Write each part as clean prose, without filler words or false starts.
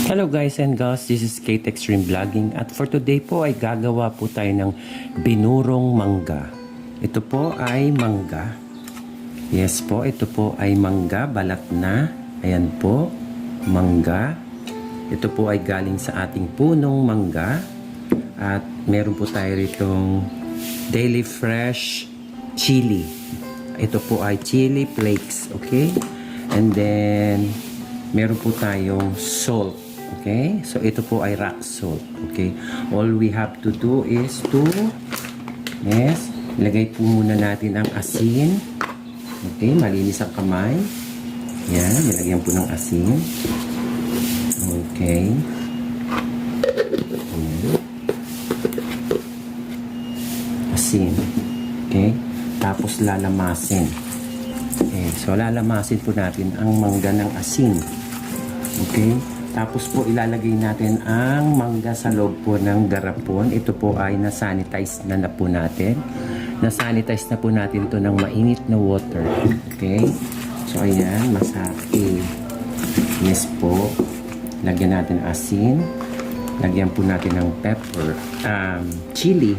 Hello guys and girls, this is Kate Extreme Vlogging at for today po ay gagawa po tayo ng binurong mangga. Ito po ay mangga. Yes po, ito po ay mangga, balat na. Ayan po, mangga. Ito po ay galing sa ating punong mangga. At meron po tayo ritong Daily Fresh Chili. Ito po ay chili flakes, okay? And then, meron po tayong salt. Okay? So, ito po ay rock salt. Okay? All we have to do is to, yes, ilagay po muna natin ang asin. Okay? Malinis ang kamay. Yan. Nilagyan po ng asin. Okay. Yan. Asin. Okay? Tapos lalamasin. Okay. So, lalamasin po natin ang mangga ng asin. Okay? Tapos po ilalagay natin ang mangga sa loob po ng garapon. Ito po ay na-sanitize na po natin. Na-sanitize na po natin ito ng mainit na water. Okay? So ayan, masaki. Yes po. Lagyan natin asin. Lagyan po natin ng pepper. Chili.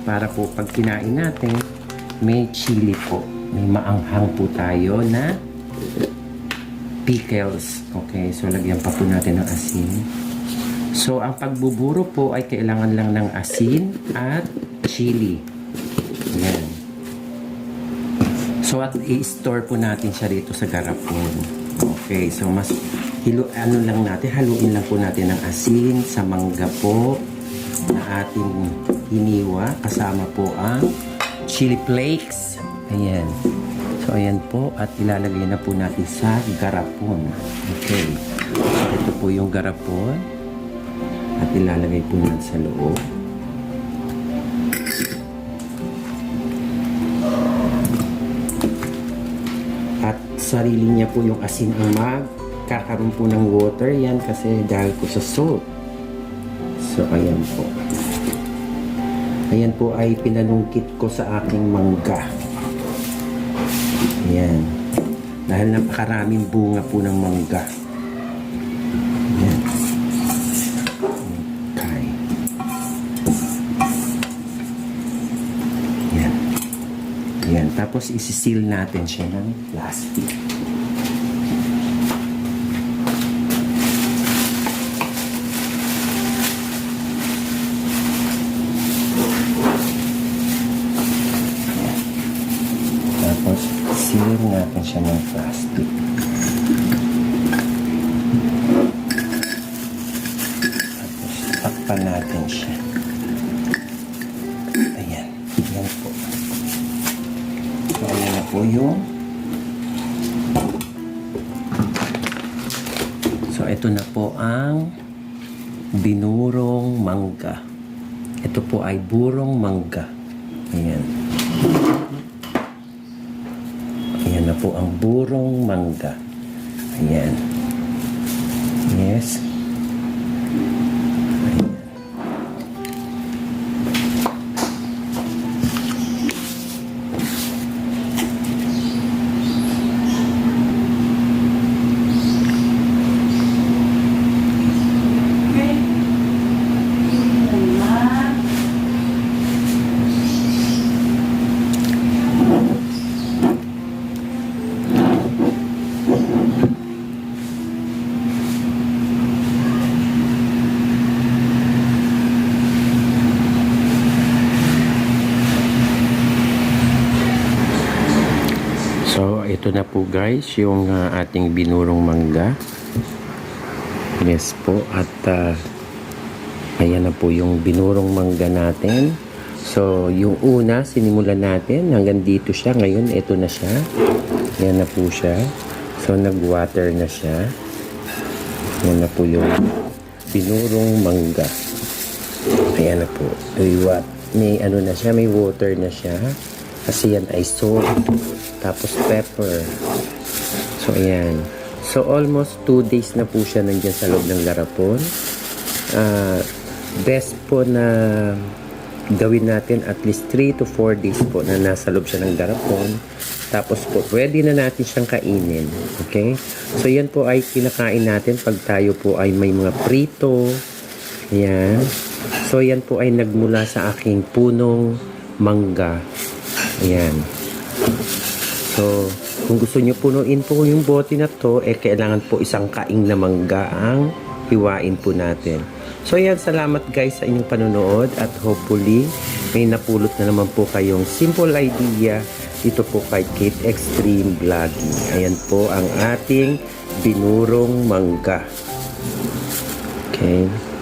Para po pag kinain natin, may chili po. May maanghang po tayo na pickles. Okay, so lagyan pa po natin ng asin. So, ang pagbuburo po ay kailangan lang ng asin at chili. Ayan. So, at i-store po natin siya dito sa garapon. Okay, so mas haluin lang po natin ng asin sa mangga po na ating hiniwa. Kasama po ang chili flakes. Ayan. So, ayan po. At ilalagay na po natin sa garapon. Okay. So, ito po yung garapon. At ilalagay po natin sa loob. At sarili niya po yung asin ang magkakaroon po ng water. Yan kasi dahil po sa salt. So, ayan po. Ayan po ay pinanungkit ko sa aking mangga. Ayan. Dahil napakaraming bunga po ng mangga. Ayan. Okay. Ayan. Ayan. Tapos isi-seal natin siya ng plastic. Tapos seal natin siya ng plastic. Tapos takpan natin siya. Ayan. Ayan po. So, ayan na po yung so, ito na po ang binurong mangga. Ito po ay burong mangga. Ayan. Ayan na po ang burong mangga. Ayan. Yes. Ayan. So, ito na po guys, yung ating binurong mangga. Yes po, at ayan na po yung binurong mangga natin. So, yung una, sinimulan natin, hanggang dito siya. Ngayon, ito na siya. Ayan na po siya. So, nag-water na siya. Ayan na po yung binurong mangga. Ayan na po. May ano na siya, may water na siya. Kasi yan ay salt. Tapos pepper. So, ayan. So, almost 2 days na po siya nandiyan sa loob ng garapon. Best po na gawin natin at least 3 to 4 days po na nasa loob siya ng garapon. Tapos po, pwede na natin siyang kainin. Okay? So, yan po ay kinakain natin pag tayo po ay may mga prito. Ayan. So, yan po ay nagmula sa aking punong mangga. Ayan. So, kung gusto nyo punuin po yung bote na to, kailangan po isang kaing na mangga ang hiwain po natin. So yan, salamat guys sa inyong panonood at hopefully may napulot na naman po kayong simple idea dito po kay Kate Extreme Vlogging. Ayan po ang ating binurong mangga. Okay.